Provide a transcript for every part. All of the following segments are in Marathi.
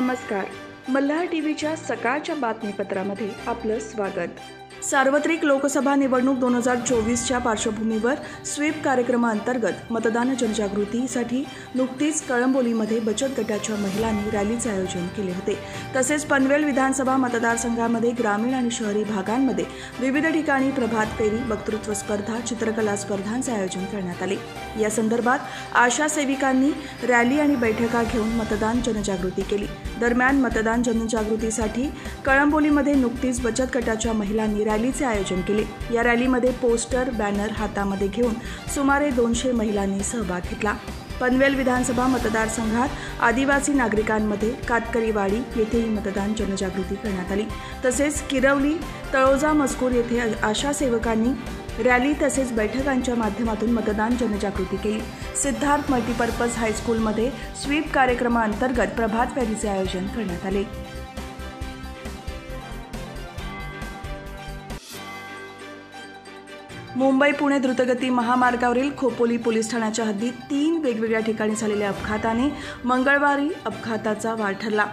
नमस्कार. मल्हार टीव्हीच्या सकाळच्या बातमीपत्रामध्ये आपलं स्वागत. सार्वत्रिक लोकसभा निवडणूक 2024च्या पार्श्वभूमीवर स्वीप कार्यक्रमाअंतर्गत मतदान जनजागृतीसाठी नुकतीच कळंबोलीमध्ये बचत गटाच्या महिलांनी रॅलीचे आयोजन केले होते. तसेच पनवेल विधानसभा मतदारसंघामध्ये ग्रामीण आणि शहरी भागांमध्ये विविध ठिकाणी प्रभात फेरी, वक्तृत्व स्पर्धा, चित्रकला स्पर्धांचे आयोजन करण्यात आले. या संदर्भात आशा सेविकांनी रॅली आणि बैठका घेऊन मतदान जनजागृती केली. दरम्यान मतदान जनजागृतीसाठी कळंबोलीमध्ये नुकतीच बचत गटाच्या महिलांनी रॅलीचे आयोजन केले. या रॅलीमध्ये पोस्टर, बॅनर हातामध्ये घेऊन सुमारे 200 महिलांनी सहभाग घेतला. पनवेल विधानसभा मतदारसंघात आदिवासी नागरिकांमध्ये कातकरीवाडी येथेही मतदान जनजागृती करण्यात आली. तसेच किरवली, तळोजा, मजकूर येथे आशा सेवकांनी रॅली तसेच बैठकांच्या माध्यमातून मतदान जनजागृती केली. सिद्धार्थ मल्टीपर्पज हायस्कूलमध्ये स्वीप कार्यक्रमाअंतर्गत प्रभात फेरीचे आयोजन करण्यात आले. मुंबई-पुणे द्रुतगती महामार्गावरील खोपोली पोलीस ठाण्याच्या हद्दीत 3 वेगवेगळ्या ठिकाणी झालेल्या अपघाताने मंगळवारी अपघाताचा वार ठरला.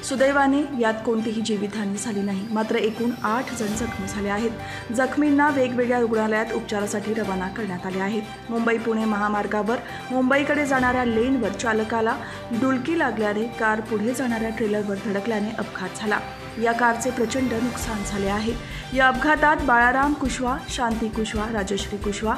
सुदैवाने यात कोणतीही जीवितहानी झाली नाही. मात्र एकूण 8 जण जखमी झाले आहेत. जखमींना वेगवेगळ्या रुग्णालयात उपचारासाठी रवाना करण्यात आले आहे. मुंबई-पुणे महामार्गावर मुंबईकडे जाणाऱ्या लेनवर चालकाला डुलकी लागल्याने कार पुढे जाणाऱ्या ट्रेलरवर धडकल्याने अपघात झाला. या कारचे प्रचंड नुकसान झाले आहे. या अपघातात बाळाराम कुशवा, शांती कुशवा, राजश्री कुशवा,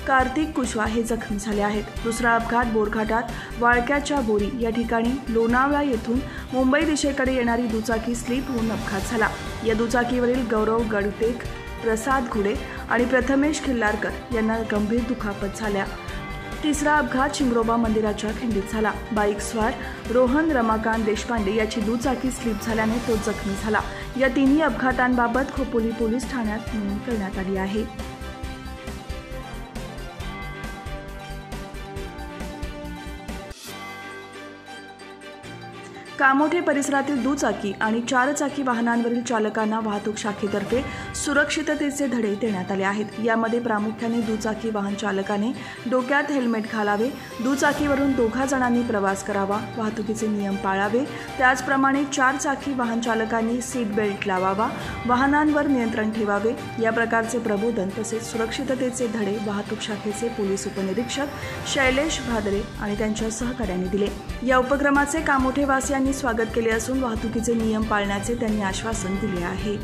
कार्तिक कुशवा हे जखमी झाले आहेत. दुसरा अपघात बोरघाटात वाळक्याच्या बोरी या ठिकाणी लोणावळा येथून मुंबई दिशेकडे येणारी दुचाकी स्लिप होऊन अपघात झाला. या दुचाकीवरील गौरव गडतेक, प्रसाद घुडे आणि प्रथमेश खिल्लारकर यांना गंभीर दुखापत झाल्या. तिसरा अपघात शिंगरोबा मंदिराच्या खिंडीत झाला. बाईक स्वार रोहन रमाकांत देशपांडे याची दुचाकी स्लिप झाल्याने तो जखमी झाला. या तिन्ही अपघातांबाबत खोपोली पोलीस ठाण्यात नोंद करण्यात आली आहे. कामोठे परिसरातील दुचाकी आणि 4 चाकी वाहनांवरील चालकांना वाहतूक शाखेतर्फे सुरक्षिततेचे धडे देण्यात आले आहेत. यामध्ये प्रामुख्याने दुचाकी वाहन चालकाने डोक्यात हेल्मेट घालावे, दुचाकीवरून 2 जणांनी प्रवास करावा, वाहतुकीचे नियम पाळावे. त्याचप्रमाणे 4 चाकी वाहन चालकांनी सीट बेल्ट लावावा, वाहनांवर नियंत्रण ठेवावे. या प्रकारचे प्रबोधन तसेच सुरक्षिततेचे धडे वाहतूक शाखेचे पोलीस उपनिरीक्षक शैलेश भादरे आणि त्यांच्या सहकाऱ्यांनी दिले. या उपक्रमाचे कामोठेवासियांनी स्वागत केले असून वाहतुकीचे नियम पाळण्याचे त्यांनी आश्वासन दिले आहे.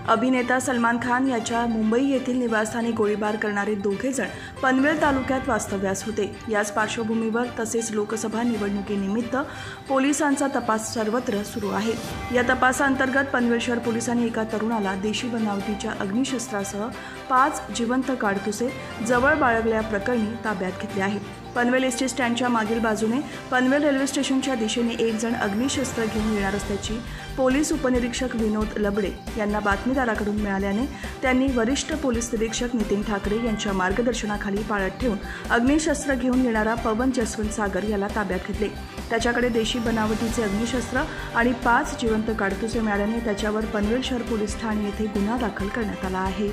अभिनेता सलमान खान याच्या मुंबई येथील निवासस्थानी गोळीबार करणारे 2 जण पनवेल तालुक्यात वास्तव्यास होते. याच पार्श्वभूमीवर तसेच लोकसभा निवडणुकीनिमित्त पोलिसांचा तपास सर्वत्र सुरू आहे. या तपासाअंतर्गत पनवेल शहर पोलिसांनी एका तरुणाला देशी बनावटीच्या अग्निशस्त्रासह 5 जिवंत काडतुसे जवळ बाळगल्याप्रकरणी ताब्यात घेतले आहे. पनवेल एसटी स्टँडच्या मागील बाजूने पनवेल रेल्वे स्टेशनच्या दिशेने 1 जण अग्निशस्त्र घेऊन येणार असल्याची पोलीस उपनिरीक्षक विनोद लबडे यांना बातमीदाराकडून मिळाल्याने त्यांनी वरिष्ठ पोलीस निरीक्षक नितीन ठाकरे यांच्या मार्गदर्शनाखाली पाळत ठेवून अग्निशस्त्र घेऊन येणारा पवन जसवंत सागर याला ताब्यात घेतले. त्याच्याकडे देशी बनावटीचे अग्निशस्त्र आणि 5 जिवंत काडतुसे मिळाल्याने त्याच्यावर पनवेल शहर पोलीस ठाणे येथे गुन्हा दाखल करण्यात आला आहे.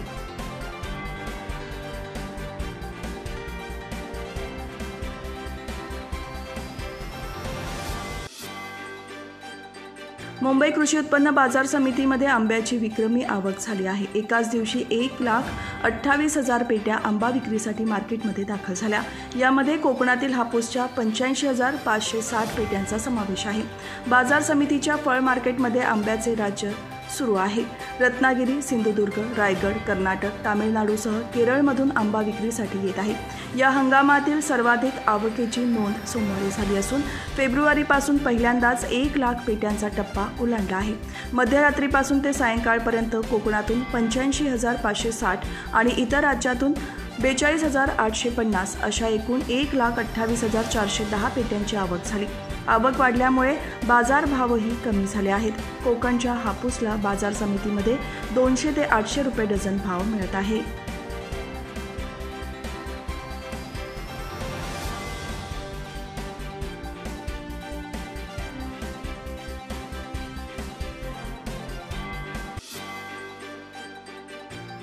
मुंबई कृषी उत्पन्न बाजार समितीमध्ये आंब्याची विक्रमी आवक झाली आहे. एकाच दिवशी 1,28,000 पेट्या आंबा विक्रीसाठी मार्केटमध्ये दाखल झाल्या. यामध्ये कोकणातील हापूसच्या 85,560 पेट्यांचा समावेश आहे. बाजार समितीच्या फळ मार्केटमध्ये आंब्याचे राज्य सुरू आहे. रत्नागिरी, सिंधुदुर्ग, रायगड, कर्नाटक, तामिळनाडूसह केरळमधून आंबा विक्रीसाठी येत आहे. या हंगामातील सर्वाधिक आवकेची नोंद सोमवारी झाली असून फेब्रुवारीपासून पहिल्यांदाच 1,00,000 पेट्यांचा टप्पा ओलांडला आहे. मध्यरात्रीपासून ते सायंकाळपर्यंत कोकणातून 85,560 आणि इतर राज्यातून 42,850 अशा एकूण 1,28,410 पेट्यांची आवक झाली. आवक वाढल्यामुळे बाजारभावही कमी झाले आहेत. कोकणच्या हापूसला बाजार समितीमध्ये 200 ते 800 रुपये डझन भाव मिळत आहे.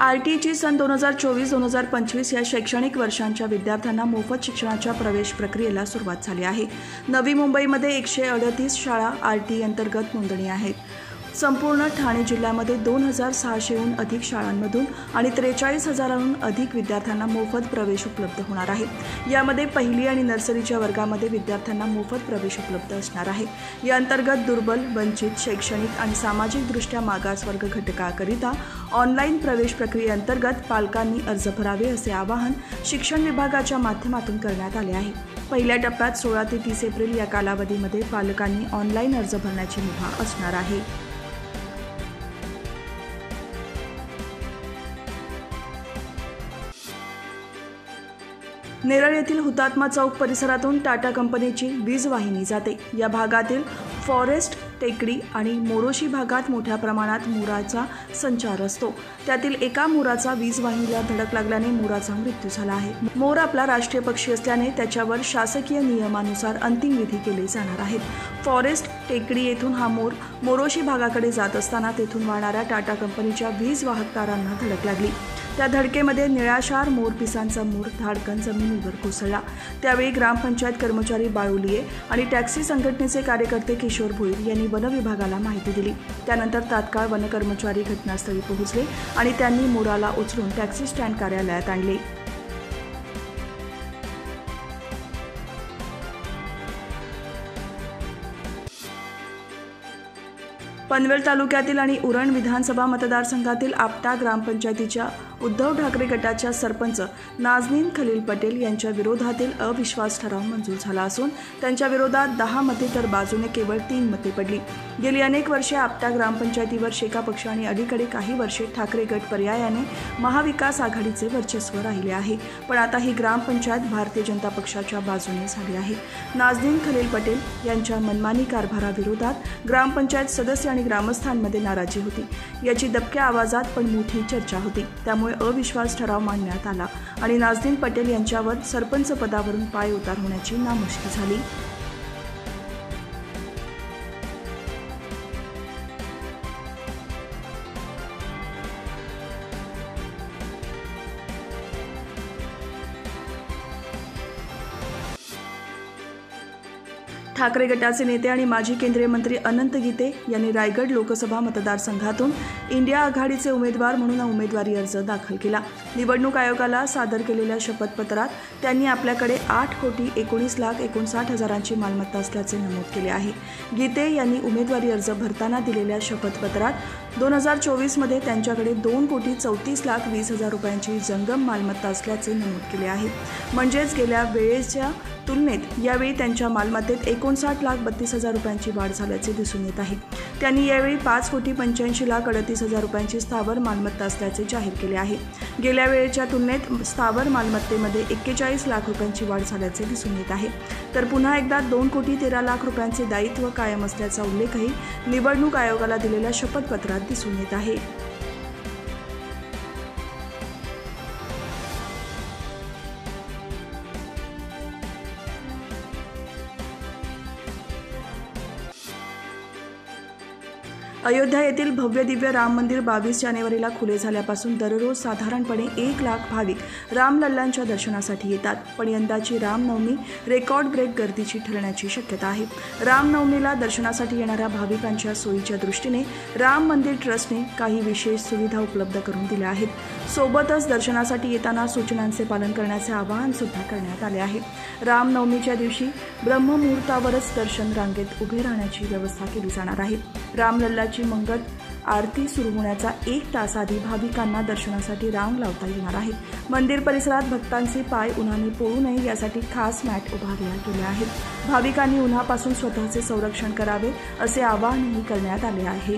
RTची सन 2024-2025 या शैक्षणिक वर्षांच्या विद्यार्थ्यांना मोफत शिक्षणाच्या प्रवेश प्रक्रियेला सुरुवात झाली आहे. नवी मुंबईमध्ये 138 शाळा RT अंतर्गत नोंदणी आहेत. संपूर्ण ठाणे जिल्ह्यामध्ये 2,600हून अधिक शाळांमधून आणि 43,000हून अधिक विद्यार्थ्यांना मोफत प्रवेश उपलब्ध होणार आहे. यामध्ये पहिली आणि नर्सरीच्या वर्गामध्ये विद्यार्थ्यांना मोफत प्रवेश उपलब्ध असणार आहे. या अंतर्गत दुर्बल, वंचित, शैक्षणिक आणि सामाजिकदृष्ट्या मागासवर्ग घटकाकरिता ऑनलाईन प्रवेश प्रक्रियेअंतर्गत पालकांनी अर्ज भरावे असे आवाहन शिक्षण विभागाच्या माध्यमातून करण्यात आले आहे. पहिल्या टप्प्यात 16 ते 30 एप्रिल या कालावधीमध्ये पालकांनी ऑनलाईन अर्ज भरण्याची मुभा असणार आहे. नेरळ येथील हुतात्मा चौक परिसरातून टाटा कंपनीची वीज वाहिनी जाते. या भागातील फॉरेस्ट, टेकडी आणि मोरोशी भागात मोठ्या प्रमाणात मोराचा संचार असतो. त्यातील एका मोराचा वीज वाहिनीला धडक लागल्याने मोराचा मृत्यू झाला आहे. मोर आपला राष्ट्रीय पक्षी असल्याने त्याच्यावर शासकीय नियमानुसार अंतिम विधी केले जाणार आहेत. फॉरेस्ट, टेकडी येथून हा मोर मोरोशी भागाकडे जात असताना तेथून वाहणाऱ्या टाटा कंपनीच्या वीज वाहक तारांना धडक लागली. त्या धडकेमध्ये निळाशार मोरपिसांचा मोर धाडकन जमिनीवर कोसळला. त्यावेळी ग्रामपंचायत कर्मचारी बाळुलिये आणि टॅक्सी संघटनेचे कार्यकर्ते किशोर भोईर यांनी वन विभागाला माहिती दिली. त्यानंतर तात्काळ वन कर्मचारी घटनास्थळी पोहोचले आणि त्यांनी मोराला उचलून टॅक्सी स्टँड कार्यालयात आणले. पनवेल तालुक्यातील आणि उरण विधानसभा मतदारसंघातील आपटा ग्रामपंचायतीच्या उद्धव ठाकरे गटाच्या सरपंच नाझनीन खलील पटेल यांच्या विरोधातील अविश्वास ठराव मंजूर झाला असून त्यांच्या विरोधात 10 मते तर बाजूने केवळ 3 मते पडली. गेली अनेक वर्षे आपटा ग्रामपंचायतीवर शेका पक्ष आणि अलीकडे काही वर्षे ठाकरे गट पर्यायाने महाविकास आघाडीचे वर्चस्व राहिले आहे. पण आता ही ग्रामपंचायत भारतीय जनता पक्षाच्या बाजूने झाली आहे. नाझनीन खलील पटेल यांच्या मनमानी कारभाराविरोधात ग्रामपंचायत सदस्य आणि ग्रामस्थांमध्ये नाराजी होती. याची दबक्या आवाजात पण मोठी चर्चा होती. त्यामुळे अविश्वास ठराव मांडण्यात आला आणि नाझनीन पटेल यांच्यावर सरपंच पदावरून पायउतार होण्याची नामुष्की झाली. ठाकरे गटाचे नेते आणि माजी केंद्रीय मंत्री अनंत गीते यांनी रायगड लोकसभा मतदारसंघातून इंडिया आघाडीचे उमेदवार म्हणून उमेदवारी अर्ज दाखल केला. निवडणूक आयोगाला सादर केलेल्या शपथपत्रात त्यांनी आपल्याकडे 8,19,59,000ची मालमत्ता असल्याचे नमूद केले आहे. गीते यांनी उमेदवारी अर्ज भरताना दिलेल्या शपथपत्रात 2024मध्ये त्यांच्याकडे 2,34,20,000 रुपयांची जंगम मालमत्ता असल्याचे नमूद केले आहे. म्हणजेच गेल्या वेळेच्या तुलनेत यावेळी त्यांच्या मालमत्तेत 59,32,000 रुपयांची वाढ झाल्याचे दिसून येत आहे. त्यांनी यावेळी 5,85,38,000 रुपयांची स्थावर मालमत्ता असल्याचे जाहीर केले आहे. गेल्या वेळेच्या तुलनेत स्थावर मालमत्तेमध्ये 41 लाख रुपयांची वाढ झाल्याचे दिसून येत आहे. तर पुन्हा एकदा 2,13,00,000 रुपयांचे दायित्व कायम असल्याचा उल्लेखही निवडणूक आयोगाला दिलेल्या शपथपत्रात दिसून येत आहे. अयोध्या येथील भव्य दिव्य राम मंदिर 22 जानेवारीला खुले झाल्यापासून दररोज साधारणपणे 1 लाख भाविक रामलल्लांच्या दर्शनासाठी येतात. पण यंदाची रामनवमी रेकॉर्ड ब्रेक गर्दीची ठरण्याची शक्यता आहे. रामनवमीला दर्शनासाठी येणाऱ्या भाविकांच्या सोयीच्या दृष्टीने राम मंदिर ट्रस्टने काही विशेष सुविधा उपलब्ध करून दिल्या आहेत. सोबतच दर्शनासाठी येताना सूचनांचे पालन करण्याचे आवाहन सुद्धा करण्यात आले आहे. रामनवमीच्या दिवशी ब्रह्ममुहूर्तावरच दर्शन रांगेत उभे राहण्याची व्यवस्था केली जाणार आहे. रामलल्लाची मंगल आरती सुरू होण्याचा 1 तास आधी भाविकांना दर्शनासाठी रांग लावता येणार आहे. मंदिर परिसरात भक्तांचे पाय उन्हाने पोळू नये यासाठी खास मॅट उभारल्या गेल्या आहेत. भाविकांनी उन्हापासून स्वतःचे संरक्षण करावे असे आवाहनही करण्यात आले आहे.